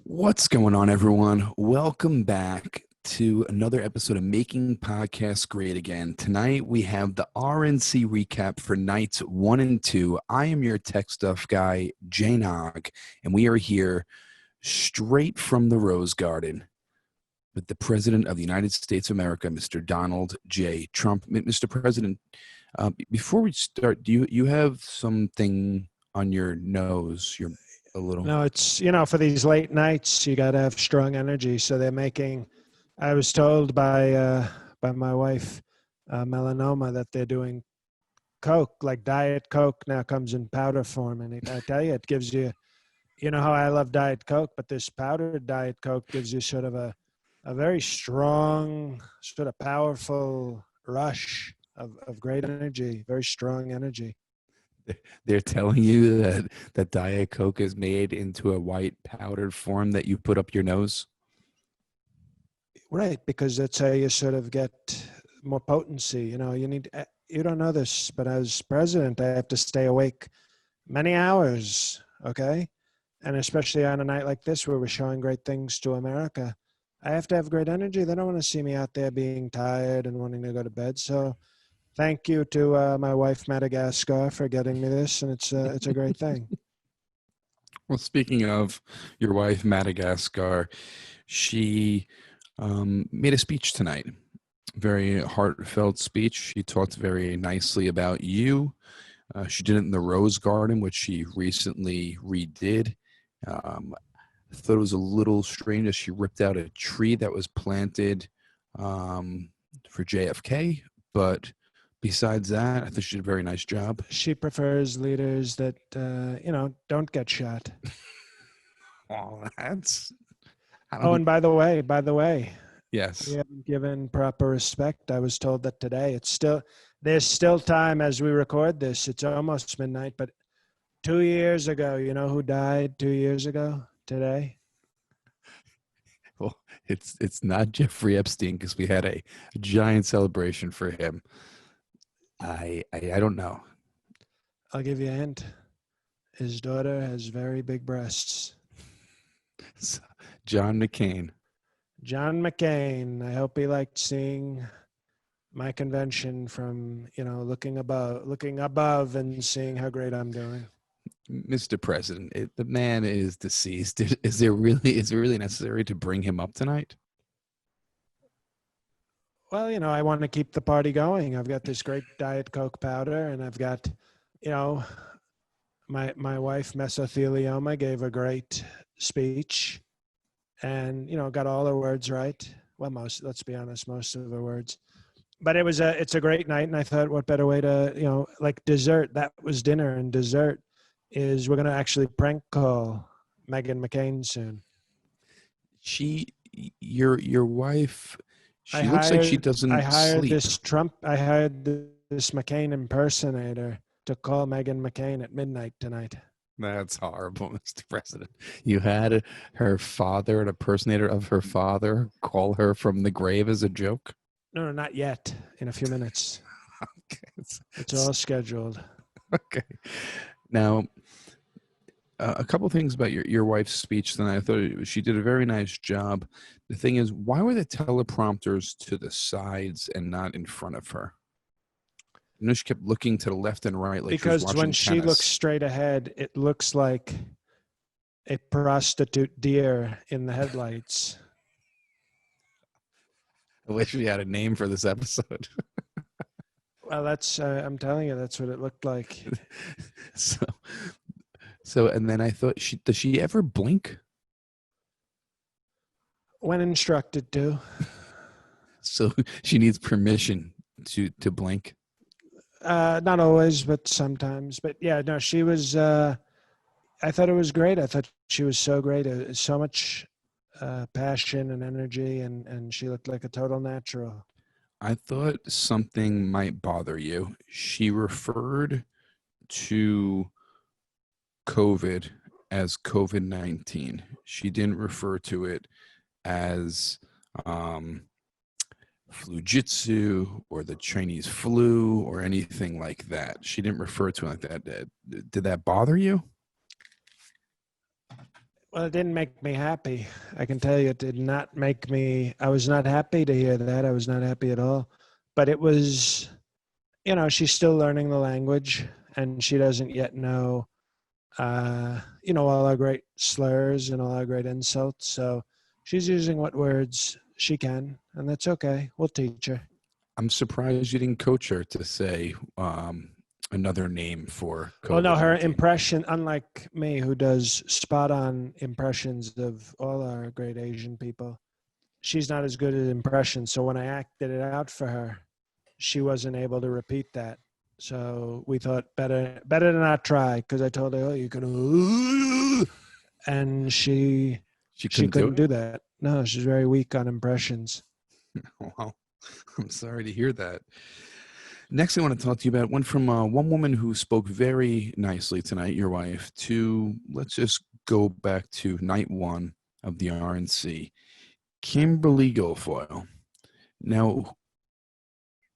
What's going on, everyone? Welcome back to another episode of Making Podcasts Great Again. Tonight, we have the RNC recap for nights 1 and 2. I am your tech stuff guy, Jay Nog, and we are here straight from the Rose Garden with the President of the United States of America, Mr. Donald J. Trump. Mr. President, before we start, do you have something on your nose? You're a little... No, it's, for these late nights, you got to have strong energy. So they're making, I was told by my wife, Melanoma, that they're doing Coke, like Diet Coke now comes in powder form. And I tell you, it gives you, you know how I love Diet Coke, but this powdered Diet Coke gives you sort of a very strong, sort of powerful rush of great energy, very strong energy. They're telling you that Diet Coke is made into a white powdered form that you put up your nose? Right, because that's how you sort of get more potency. You don't know this, but as president, I have to stay awake many hours, okay? And especially on a night like this where we're showing great things to America, I have to have great energy. They don't want to see me out there being tired and wanting to go to bed. So thank you to my wife, Madagascar, for getting me this, and it's a great thing. Well, speaking of your wife, Madagascar, she made a speech tonight, very heartfelt speech. She talked very nicely about you. She did it in the Rose Garden, which she recently redid. I thought it was a little strange that she ripped out a tree that was planted for JFK, but besides that, I think she did a very nice job. She prefers leaders that, don't get shot. Oh, that's... And by the way, yes, we haven't given proper respect. I was told that today. There's still time as we record this. It's almost midnight, but 2 years ago, you know who died 2 years ago today? Well, it's not Jeffrey Epstein, because we had a giant celebration for him. I don't know. I'll give you a hint. His daughter has very big breasts. John McCain. John McCain. I hope he liked seeing my convention from, looking above and seeing how great I'm doing. Mr. President, the man is deceased. Is it really necessary to bring him up tonight? Well, I want to keep the party going. I've got this great Diet Coke powder, and I've got, my wife, mesothelioma, gave a great speech and, got all her words right. Well, let's be honest, most of her words. But it's a great night, and I thought, what better way to, like dessert, that was dinner, and dessert is we're going to actually prank call Meghan McCain soon. Your wife... She looks like she doesn't sleep. I hired this McCain impersonator to call Meghan McCain at midnight tonight. That's horrible, Mr. President. You had her father, an impersonator of her father, call her from the grave as a joke? No, not yet. In a few minutes. Okay. It's all scheduled. Okay. Now, a couple things about your wife's speech tonight. I thought she did a very nice job. The thing is, why were the teleprompters to the sides and not in front of her? She kept looking to the left and right, like because she was watching when tennis. She looks straight ahead, it looks like a prostitute deer in the headlights. I wish we had a name for this episode. Well, that's I'm telling you, that's what it looked like. So, and then I thought, does she ever blink? When instructed to. So she needs permission to blink? Not always, but sometimes. But yeah, no, she was, I thought it was great. I thought she was so great. So much passion and energy, and she looked like a total natural. I thought something might bother you. She referred to COVID as COVID-19. She didn't refer to it as flu-jitsu or the Chinese flu or anything like that. She didn't refer to it like that. Did that bother you? Well, it didn't make me happy. I can tell you, it did not make me. I was not happy to hear that. I was not happy at all. But it was, she's still learning the language, and she doesn't yet know, all our great slurs and all our great insults. So she's using what words she can, and that's okay. We'll teach her. I'm surprised you didn't coach her to say another name for Oh no, her COVID-19. impression, unlike me, who does spot on impressions of all our great Asian people, she's not as good at impressions. So when I acted it out for her, she wasn't able to repeat that. So we thought better to not try, because I told her, oh, you can, and She she couldn't do couldn't it? do that. No, she's very weak on impressions. Wow. I'm sorry to hear that. Next, I want to talk to you about went from one woman who spoke very nicely tonight, your wife, to let's just go back to night one of the RNC, Kimberly Guilfoyle. Now,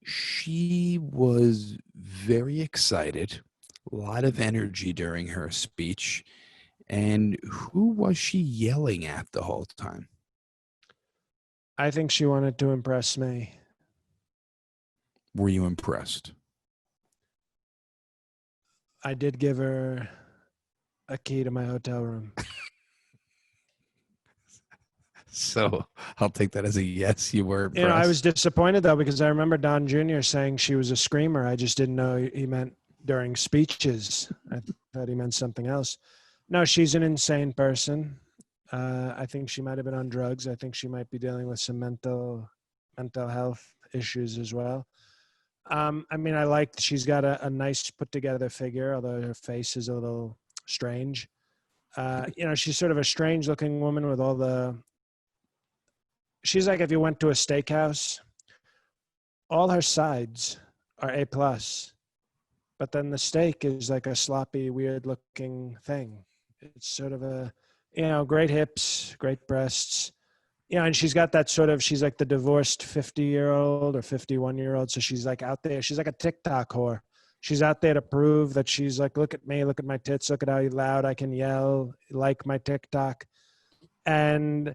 she was very excited, a lot of energy during her speech. And who was she yelling at the whole time? I think she wanted to impress me. Were you impressed? I did give her a key to my hotel room. So I'll take that as a yes. You were I was impressed. disappointed though, because I remember Don Jr. saying she was a screamer. I just didn't know he meant during speeches. I thought he meant something else. No, she's an insane person. I think she might have been on drugs. I think she might be dealing with some mental health issues as well. I liked, she's got a nice put together figure, although her face is a little strange. She's sort of a strange looking woman with all she's like if you went to a steakhouse, all her sides are A plus, but then the steak is like a sloppy, weird looking thing. It's sort of great hips, great breasts. And she's got that sort of, she's like the divorced 50-year-old or 51-year-old. So she's like out there, she's like a TikTok whore. She's out there to prove that she's like, look at me, look at my tits, look at how loud I can yell, like my TikTok. And,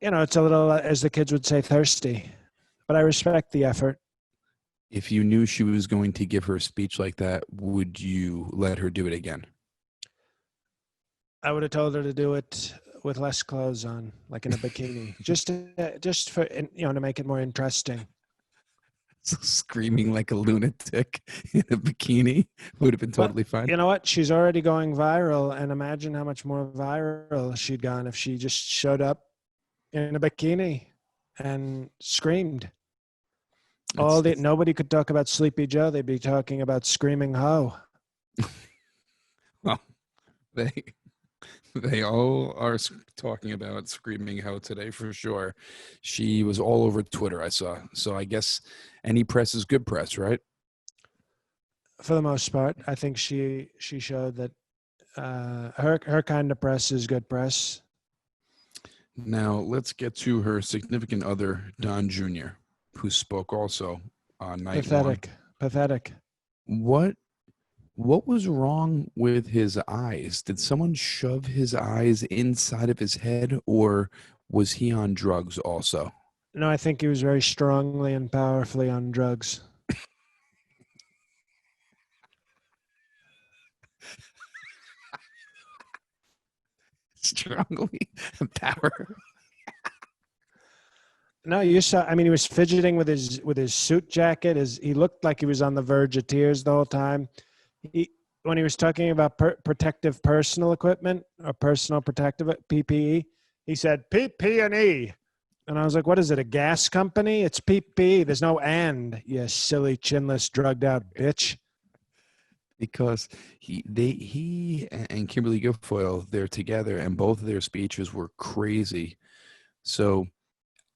it's a little, as the kids would say, thirsty, but I respect the effort. If you knew she was going to give her a speech like that, would you let her do it again? I would have told her to do it with less clothes on, like in a bikini, just for, to make it more interesting. So screaming like a lunatic in a bikini would have been But totally fine. you know what? She's already going viral, and imagine how much more viral she'd gone if she just showed up in a bikini and screamed. Nobody could talk about Sleepy Joe. They'd be talking about Screaming Ho. Well, they all are talking about Screaming Ho today for sure. She was all over Twitter, I saw. So I guess any press is good press, right? For the most part, I think she showed that her kind of press is good press. Now let's get to her significant other, Don Jr., who spoke also on night one. Pathetic. What was wrong with his eyes? Did someone shove his eyes inside of his head, or was he on drugs also? No, I think he was very strongly and powerfully on drugs. Strongly power. No, you saw. He was fidgeting with his suit jacket. He looked like he was on the verge of tears the whole time. When he was talking about protective personal equipment or personal protective PPE, he said PP&E, and I was like, "What is it? A gas company? It's PP. There's no and. You silly chinless drugged out bitch." Because he and Kimberly Guilfoyle, they're together, and both of their speeches were crazy. So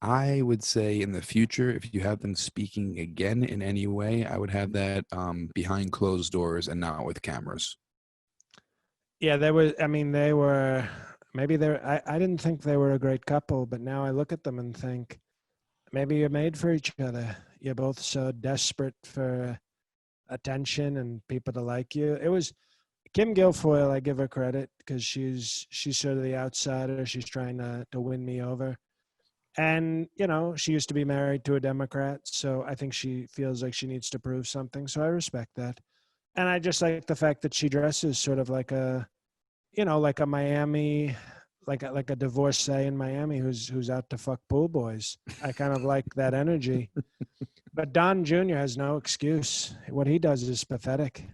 I would say in the future, if you have them speaking again in any way, I would have that behind closed doors and not with cameras. Yeah, they were. They were. Maybe they're. I didn't think they were a great couple, but now I look at them and think maybe you're made for each other. You're both so desperate for attention and people to like you. Kim Guilfoyle, I give her credit because she's sort of the outsider. She's trying to win me over. And, she used to be married to a Democrat, so I think she feels like she needs to prove something. So I respect that. And I just like the fact that she dresses sort of like like a Miami, like a divorcee in Miami who's out to fuck pool boys. I kind of like that energy. But Don Jr. has no excuse. What he does is pathetic.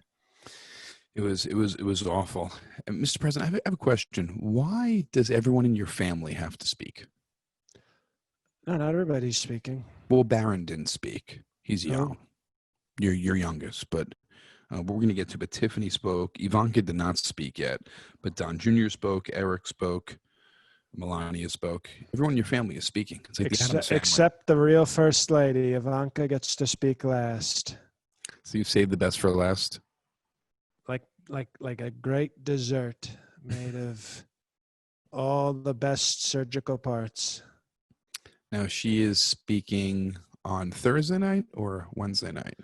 It was awful. Mr. President, I have a question. Why does everyone in your family have to speak? No, not everybody's speaking. Well, Barron didn't speak. He's young. Oh. You're youngest, but we're going to get to. But Tiffany spoke. Ivanka did not speak yet, but Don Jr. spoke. Eric spoke. Melania spoke. Everyone in your family is speaking. It's like the Addams Family. Except the real first lady. Ivanka gets to speak last. So you've saved the best for last. Like a great dessert made of all the best surgical parts. Now she is speaking on Thursday night or Wednesday night.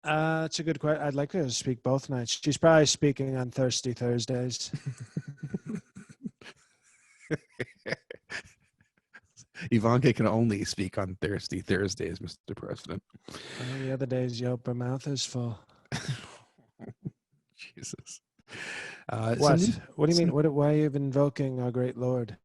That's a good question. I'd like her to speak both nights. She's probably speaking on Thirsty Thursdays. Ivanka can only speak on Thirsty Thursdays, Mr. President. The other days, you hope her mouth is full. Jesus. What? What do you mean? Why are you invoking our great Lord?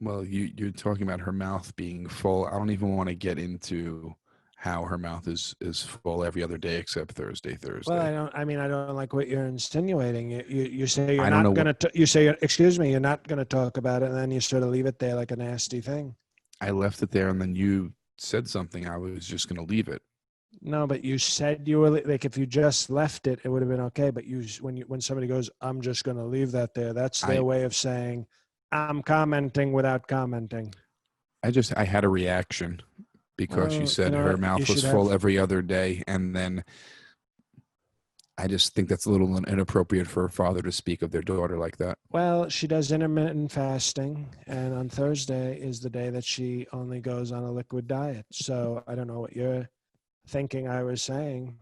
Well, you're talking about her mouth being full. I don't even want to get into how her mouth is full every other day except Thursday. Well, I don't like what you're insinuating. You say you're I don't not know going to. You say, excuse me, you're not going to talk about it, and then you sort of leave it there like a nasty thing. I left it there, and then you said something. I was just going to leave it. No, but you said you were like, if you just left it, it would have been okay. But when somebody goes, I'm just going to leave that there. That's their way of saying, I'm commenting without commenting. I had a reaction because you said her mouth was full every other day, and then I just think that's a little inappropriate for a father to speak of their daughter like that. Well, she does intermittent fasting, and on Thursday is the day that she only goes on a liquid diet. So I don't know what you're thinking I was saying,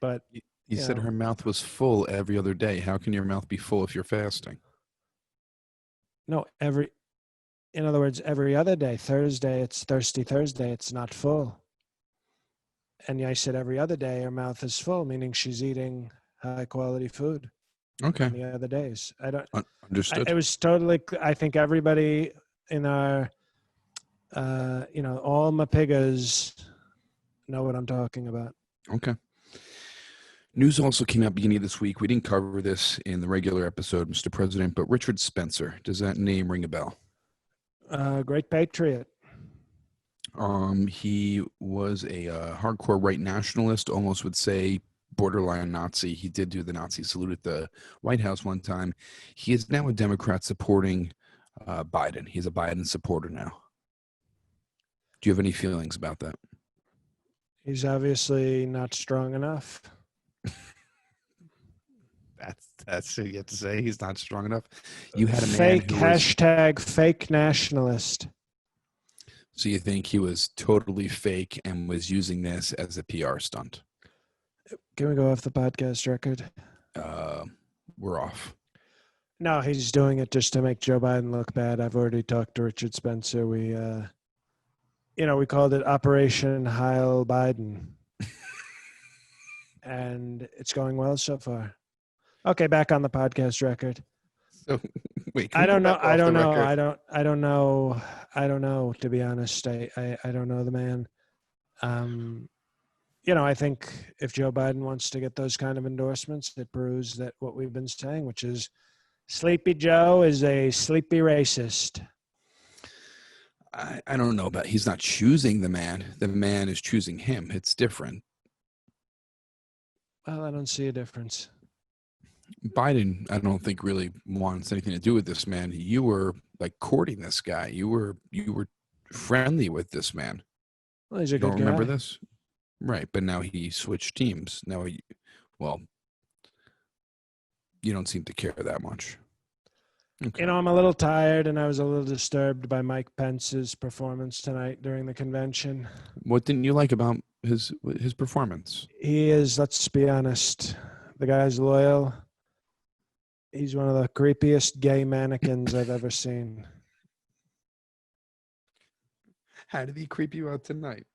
but you said her mouth was full every other day. How can your mouth be full if you're fasting? No, in other words, every other day. Thursday, it's Thirsty Thursday. It's not full. And I said every other day her mouth is full, meaning she's eating high quality food. Okay. On the other days. I don't understood. It was totally, I think everybody in our, all MPGAs know what I'm talking about. Okay. News also came out beginning of this week. We didn't cover this in the regular episode, Mr. President, but Richard Spencer, does that name ring a bell? Great patriot. He was a hardcore right nationalist, almost would say borderline Nazi. He did do the Nazi salute at the White House one time. He is now a Democrat supporting Biden. He's a Biden supporter now. Do you have any feelings about that? He's obviously not strong enough. That's what you have to say. He's not strong enough. You had a man fake hashtag fake nationalist. So you think he was totally fake and was using this as a PR stunt? Can we go off the podcast record? We're off. No, he's doing it just to make Joe Biden look bad. I've already talked to Richard Spencer. We called it Operation Heil Biden. And it's going well so far. Okay, back on the podcast record. So wait, I don't know, to be honest. I don't know the man. I think if Joe Biden wants to get those kind of endorsements, it proves that what we've been saying, which is Sleepy Joe is a sleepy racist. I don't know about, he's not choosing the man. The man is choosing him. It's different. Well, I don't see a difference. Biden, I don't think really wants anything to do with this man. You were like courting this guy. You were friendly with this man. Well, he's a good guy. Remember this? Right, but now he switched teams. Now you don't seem to care that much. Okay. I'm a little tired, and I was a little disturbed by Mike Pence's performance tonight during the convention. What didn't you like about his performance? He is, let's be honest, the guy's loyal. He's one of the creepiest gay mannequins I've ever seen. How did he creep you out tonight?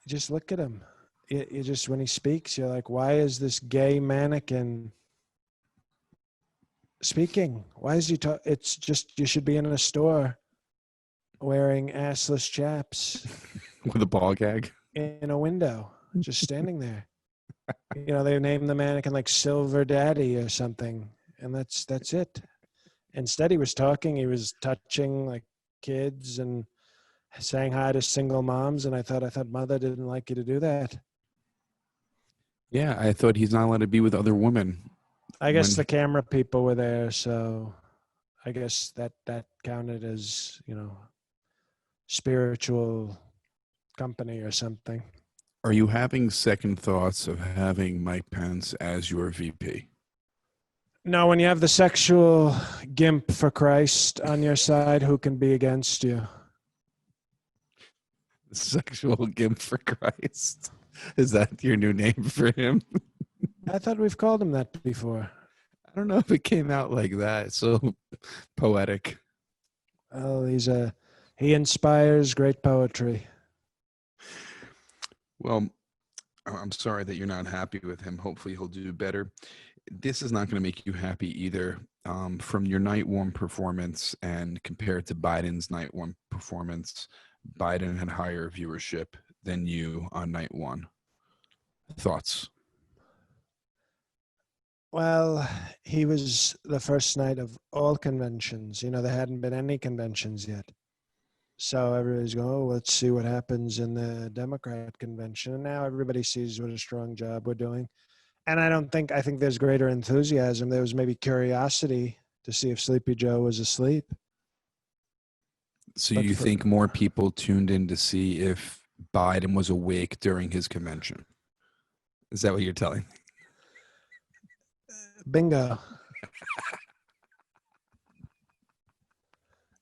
Just look at him. You just, when he speaks, you're like, why is this gay mannequin speaking? Why is he talking? It's just, you should be in a store wearing assless chaps With a ball gag? in a window, just standing there. You know, they named the mannequin like Silver Daddy or something, and that's it. Instead, he was talking. He was touching like kids and saying hi to single moms. And I thought mother didn't like you to do that. Yeah, I thought he's not allowed to be with other women. I guess the camera people were there, so I guess that counted as, you know, spiritual company or something. Are you having second thoughts of having Mike Pence as your VP? No, when you have the sexual gimp for Christ on your side, who can be against you? Sexual gimp for Christ. Is that your new name for him? I thought we've called him that before. I don't know if it came out like that. It's so poetic. Oh, he inspires great poetry. Well, I'm sorry that you're not happy with him. Hopefully he'll do better. This is not going to make you happy either. From your night one performance and compared to Biden's night one performance, Biden had higher viewership than you on night one. Thoughts? Well, he was the first night of all conventions. You know, there hadn't been any conventions yet. So everybody's going, oh, let's see what happens in the Democrat convention. And now everybody sees what a strong job we're doing. And I think there's greater enthusiasm. There was maybe curiosity to see if Sleepy Joe was asleep. So you think more people tuned in to see if Biden was awake during his convention? Is that what you're telling me? Bingo.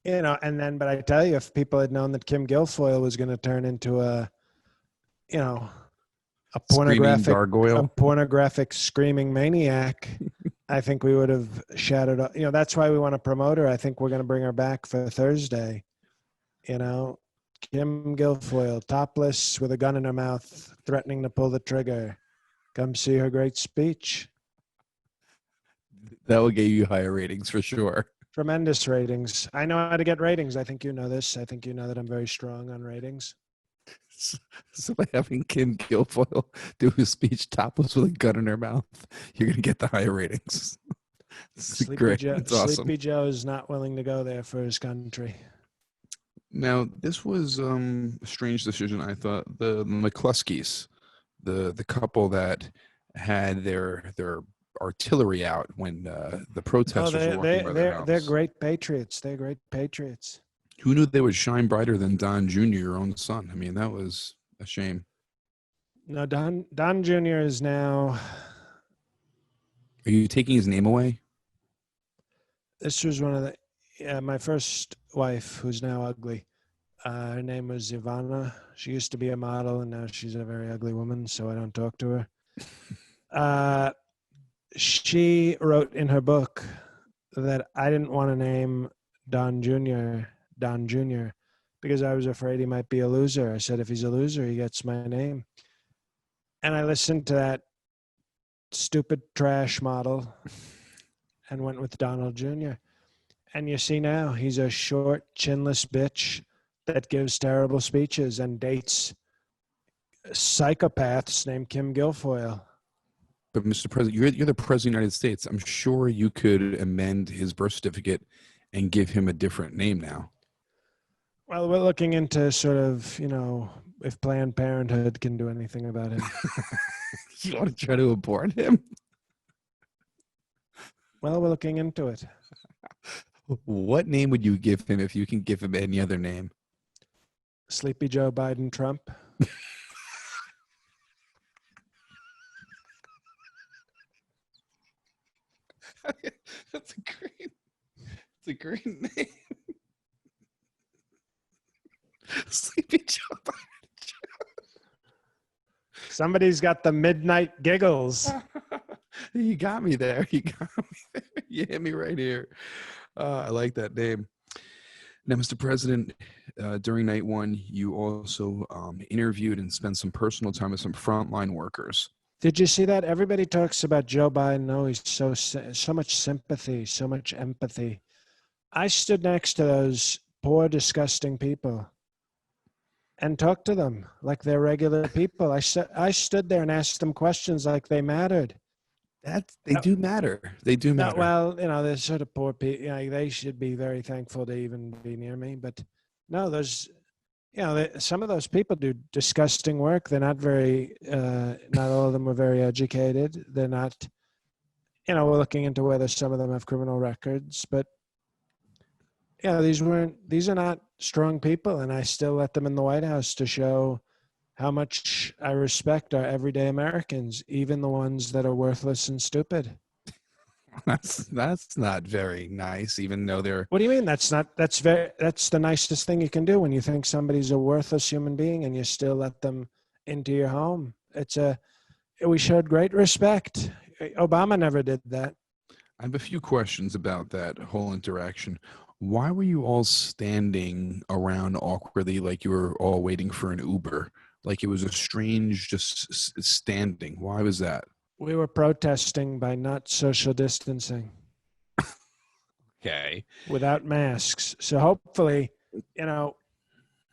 You know, but I tell you, if people had known that Kim Guilfoyle was going to turn into a pornographic screaming maniac, I think we would have shouted. You know, that's why we want to promote her. I think we're going to bring her back for Thursday. You know, Kim Guilfoyle, topless with a gun in her mouth, threatening to pull the trigger. Come see her great speech. That will get you higher ratings for sure. Tremendous ratings. I know how to get ratings. I think you know this. I think you know that I'm very strong on ratings. So by having Kim Guilfoyle do a speech topless with a gun in her mouth, you're going to get the higher ratings. Great. It's awesome. Sleepy Joe is not willing to go there for his country. Now, this was a strange decision, I thought. The McCluskeys, the couple that had their artillery out when the protesters were walking by their house. They're great patriots. They're great patriots. Who knew they would shine brighter than Don Jr., your own son? I mean, that was a shame. No, Don Jr. is now... Are you taking his name away? This was one of the... Yeah, my first wife, who's now ugly. Her name was Ivana. She used to be a model, and now she's a very ugly woman, so I don't talk to her. She wrote in her book that I didn't want to name Don Jr. because I was afraid he might be a loser. I said, if he's a loser, he gets my name. And I listened to that stupid trash model and went with Donald Jr. And you see now, he's a short, chinless bitch that gives terrible speeches and dates psychopaths named Kim Guilfoyle. But Mr. President, you're the President of the United States. I'm sure you could amend his birth certificate and give him a different name now. Well, we're looking into sort of, you know, if Planned Parenthood can do anything about him. You want to try to abort him? Well, we're looking into it. What name would you give him if you can give him any other name? Sleepy Joe Biden Trump. That's a great name. Sleepy Joe Biden. Somebody's got the midnight giggles. You got me there. You hit me right here. I like that name. Now, Mr. President, during night one, you also interviewed and spent some personal time with some frontline workers. Did you see that? Everybody talks about Joe Biden. Oh, he's so much sympathy, so much empathy. I stood next to those poor, disgusting people and talked to them like they're regular people. I stood there and asked them questions like they mattered. They do matter. They do No, matter. well, they're sort of poor people. They should be very thankful to even be near me. But no, some of those people do disgusting work. They're not not all of them are very educated. They're not, we're looking into whether some of them have criminal records. But these are not strong people, and I still let them in the White House to show how much I respect our everyday Americans, even the ones that are worthless and stupid. That's not very nice, even though they're. What do you mean? That's the nicest thing you can do when you think somebody's a worthless human being and you still let them into your home. We showed great respect. Obama never did that. I have a few questions about that whole interaction. Why were you all standing around awkwardly like you were all waiting for an Uber? Like it was a strange just standing. Why was that? We were protesting by not social distancing. Okay. Without masks. So hopefully,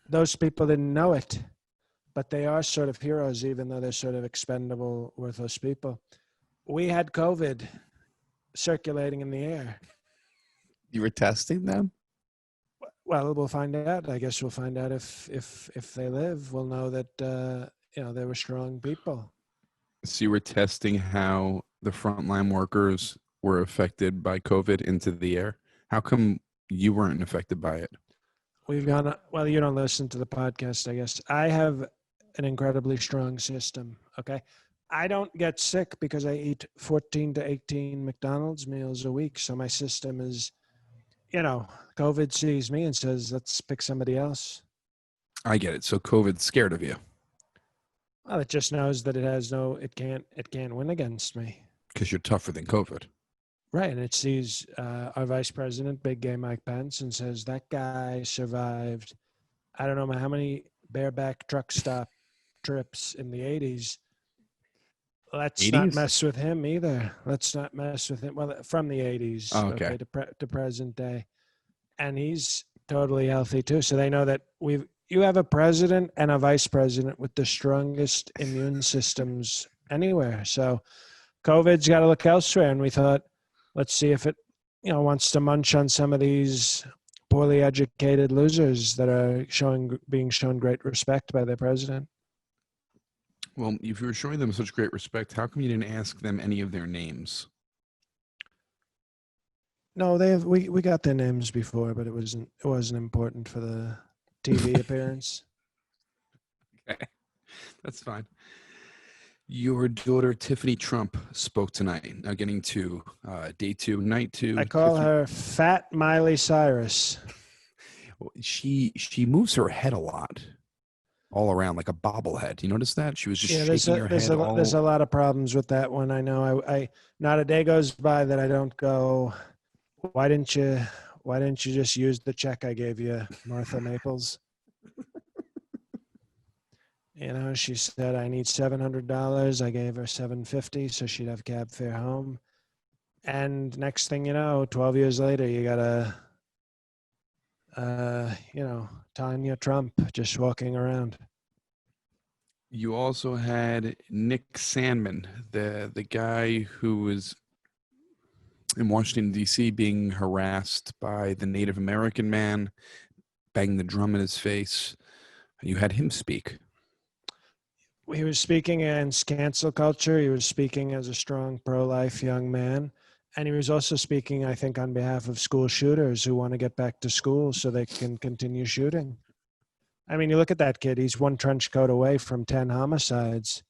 those people didn't know it, but they are sort of heroes, even though they're sort of expendable, worthless people. We had COVID circulating in the air. You were testing them? Well, we'll find out. I guess we'll find out if they live. We'll know that they were strong people. So you were testing how the frontline workers were affected by COVID into the air? How come you weren't affected by it? Well, you don't listen to the podcast, I guess. I have an incredibly strong system, okay? I don't get sick because I eat 14 to 18 McDonald's meals a week. So my system is, COVID sees me and says, let's pick somebody else. I get it. So COVID's scared of you. Well, it just knows that it can't win against me. Because you're tougher than COVID. Right. And it sees our vice president, big gay Mike Pence, and says that guy survived, I don't know how many bareback truck stop trips in the 80s. Let's 80s? not mess with him either. Let's not mess with him. Well, from the 80s okay. To present day. And he's totally healthy too. So they know that you have a president and a vice president with the strongest immune systems anywhere. So COVID's got to look elsewhere. And we thought, let's see if it, wants to munch on some of these poorly educated losers that are being shown great respect by their president. Well, if you were showing them such great respect, how come you didn't ask them any of their names? No, we got their names before, but it wasn't important for the TV appearance. Okay, that's fine. Your daughter Tiffany Trump spoke tonight. Now getting to day two, night two. I call her Fat Miley Cyrus. She moves her head a lot, all around like a bobblehead. You notice that? She was just shaking her head. There's a lot of problems with that one. I know. I not a day goes by that I don't go, why didn't you just use the check I gave you, Martha Maples? She said, I need $700. I gave her $750 so she'd have cab fare home. And next thing you know, 12 years later, you got Tanya Trump just walking around. You also had Nick Sandman, the guy who was in Washington, D.C., being harassed by the Native American man, banging the drum in his face. You had him speak. He was speaking against cancel culture. He was speaking as a strong pro-life young man. And he was also speaking, I think, on behalf of school shooters who want to get back to school so they can continue shooting. I mean, you look at that kid. He's one trench coat away from 10 homicides.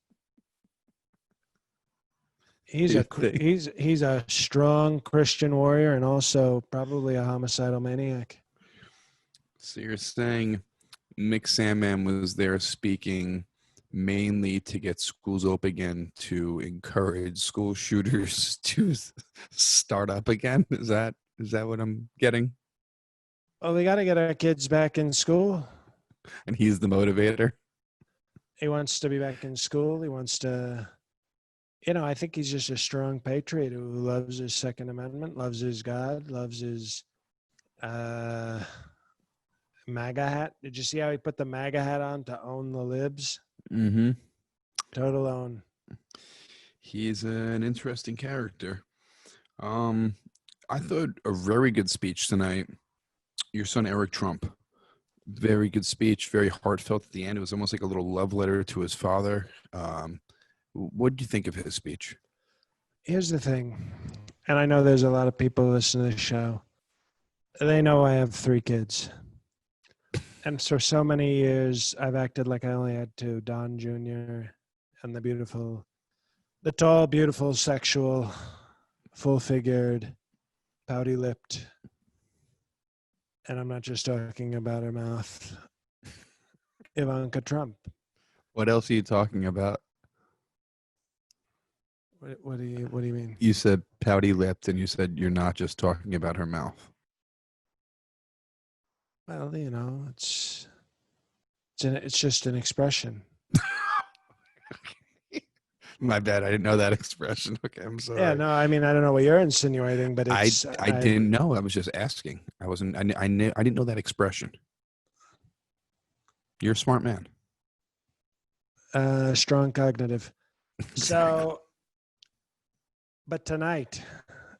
He's a strong Christian warrior and also probably a homicidal maniac. So you're saying Nick Sandman was there speaking mainly to get schools open again to encourage school shooters to start up again. Is that what I'm getting? Well, we got to get our kids back in school. And he's the motivator. He wants to be back in school. He wants to, I think he's just a strong patriot who loves his Second Amendment, loves his God, loves his MAGA hat. Did you see how he put the MAGA hat on to own the libs? Mm-hmm. Total own. He's an interesting character. I thought a very good speech tonight. Your son, Eric Trump. Very good speech, very heartfelt at the end. It was almost like a little love letter to his father. What did you think of his speech? Here's the thing, and I know there's a lot of people listening to the show. They know I have 3 kids. And for so many years, I've acted like I only had 2, Don Jr. and the tall, beautiful, sexual, full-figured, pouty-lipped. And I'm not just talking about her mouth. Ivanka Trump. What else are you talking about? What do you mean? You said pouty-lipped, and you said you're not just talking about her mouth. Well, it's just an expression. My bad. I didn't know that expression. Okay, I'm sorry. Yeah, no, I mean, I don't know what you're insinuating, but I didn't know. I was just asking. I wasn't. I didn't know that expression. You're a smart man. Strong cognitive. So, but tonight,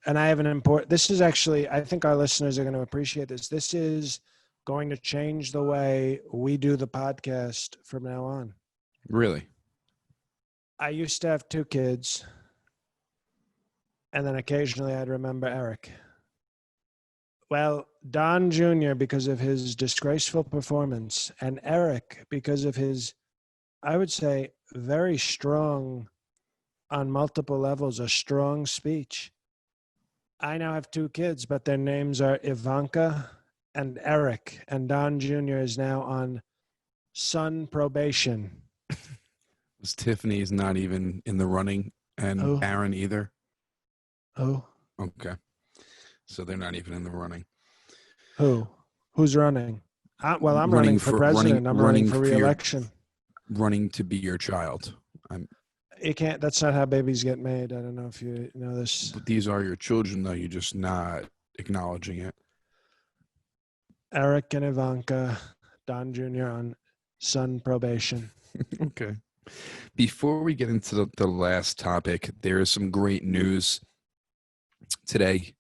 and I have this is actually, I think our listeners are going to appreciate this. This is going to change the way we do the podcast from now on. Really? I used to have 2 kids, and then occasionally I'd remember Eric. Well, Don Jr., because of his disgraceful performance, and Eric, because of his, I would say, very strong, on multiple levels, a strong speech. I now have 2 kids, but their names are Ivanka and Eric, and Don Jr. is now on son probation. Tiffany's not even in the running, and Barron either. Oh. Okay. So they're not even in the running. Who's running? I'm running for president. I'm running for re-election. Running to be your child. You can't. That's not how babies get made. I don't know if you know this. But these are your children, though. You're just not acknowledging it. Eric and Ivanka, Don Jr. on son probation. Okay. Before we get into the last topic, there is some great news today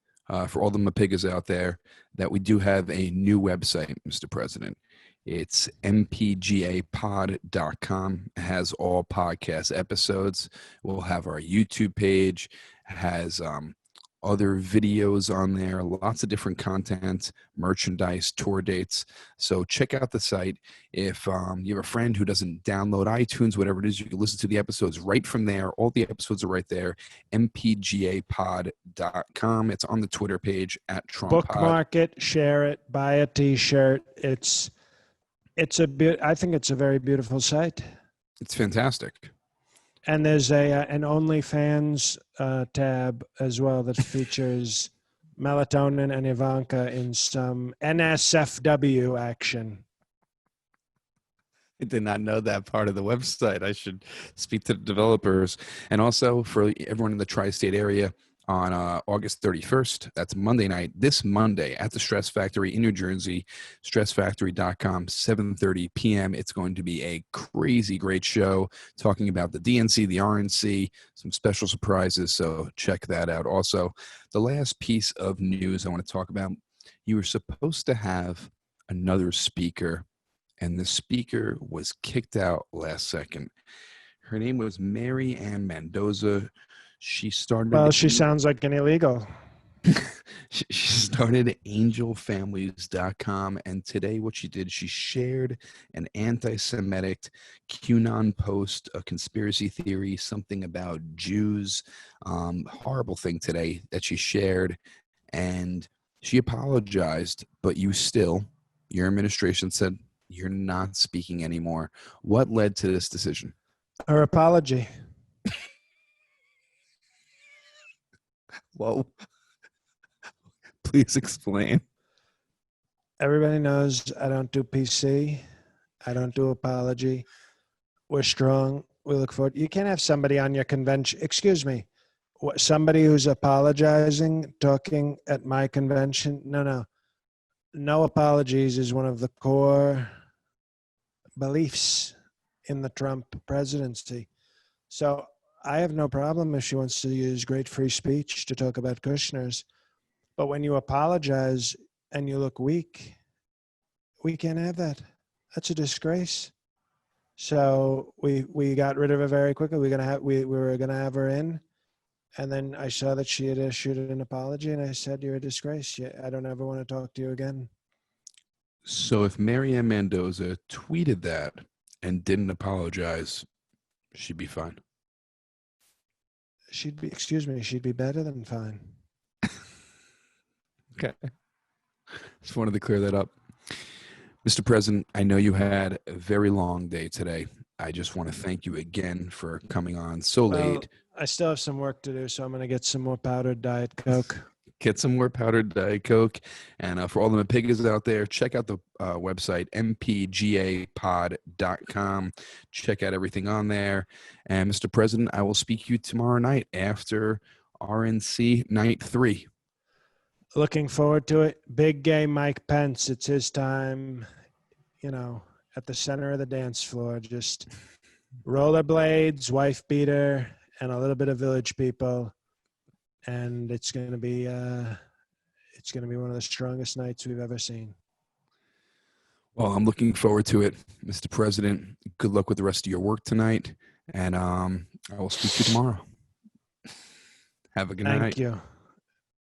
for all the MPGAs out there that we do have a new website, Mr. President. It's MPGApod.com. It has all podcast episodes. We'll have our YouTube page, has other videos on there, lots of different content, merchandise, tour dates. So check out the site. If you have a friend who doesn't download iTunes, whatever it is, you can listen to the episodes right from there. All the episodes are right there. MPGApod.com. It's on the Twitter page at Trump. Bookmark it, share it, buy a T-shirt. I think it's a very beautiful site. It's fantastic. And there's an OnlyFans tab as well that features Melatonin and Ivanka in some NSFW action. I did not know that part of the website. I should speak to the developers. And also for everyone in the tri-state area, on August 31st, that's Monday night, this Monday at the Stress Factory in New Jersey, stressfactory.com, 7:30 p.m. It's going to be a crazy great show talking about the DNC, the RNC, some special surprises, so check that out. Also, the last piece of news I want to talk about, you were supposed to have another speaker, and the speaker was kicked out last second. Her name was Mary Ann Mendoza. She started. Well, she sounds like an illegal. She started angelfamilies.com, and today what she did, she shared an anti-Semitic QAnon post, a conspiracy theory, something about Jews, horrible thing today that she shared, and she apologized, but your administration said you're not speaking anymore. What led to this decision? Her apology. Well, please explain. Everybody knows I don't do PC. I don't do apology. We're strong. We look forward. You can't have somebody on your convention. Excuse me. Somebody who's apologizing, talking at my convention. No. No apologies is one of the core beliefs in the Trump presidency. So I have no problem if she wants to use great free speech to talk about Kushner's. But when you apologize and you look weak, we can't have that. That's a disgrace. So we got rid of her very quickly. We were gonna have her in, and then I saw that she had issued an apology, and I said, "You're a disgrace. I don't ever want to talk to you again." So if Marianne Mendoza tweeted that and didn't apologize, she'd be fine. She'd be better than fine. Okay. Just wanted to clear that up. Mr. President, I know you had a very long day today. I just want to thank you again for coming on so late. I still have some work to do, so I'm going to get some more powdered Diet Coke. Get some more powdered Diet Coke. And for all the MPGAs out there, check out the website, mpgapod.com. Check out everything on there. And Mr. President, I will speak to you tomorrow night after RNC Night 3. Looking forward to it. Big game Mike Pence. It's his time, at the center of the dance floor. Just rollerblades, wife beater, and a little bit of Village People. And it's going to be one of the strongest nights we've ever seen. Well, I'm looking forward to it, Mr. President. Good luck with the rest of your work tonight. And I will speak to you tomorrow. Have a good night. Thank you.